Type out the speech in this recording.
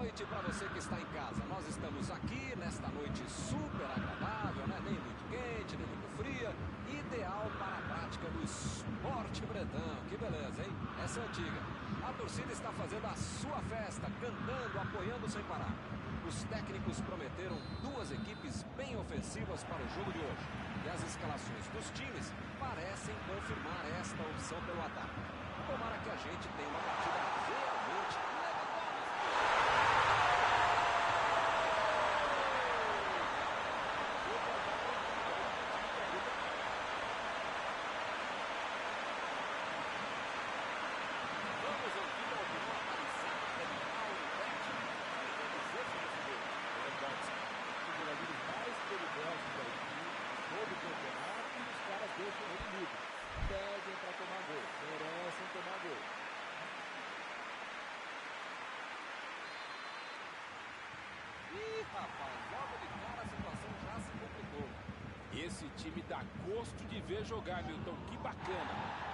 noite para você que está em casa. Nós estamos aqui nesta noite super agradável, né? Nem muito quente, nem muito fria. Ideal para a prática do esporte bretão. Que beleza, hein? Essa é antiga. A torcida está fazendo a sua festa, cantando, apoiando sem parar. Os técnicos prometeram duas equipes bem ofensivas para o jogo de hoje. E as escalações dos times parecem confirmar esta opção pelo ataque. Tomara que a gente tenha uma partida realmente legal. Vamos ouvir a opinião aparecida de Paulo Betti. Os jogadores mais perigosos da equipe, todo o campeonato, e os caras deixam ele livre. Pedem para tomar gol, merecem tomar gol. Ih, rapaz, logo de cara a situação já se complicou. Esse time dá gosto de ver jogar, Milton. Que bacana.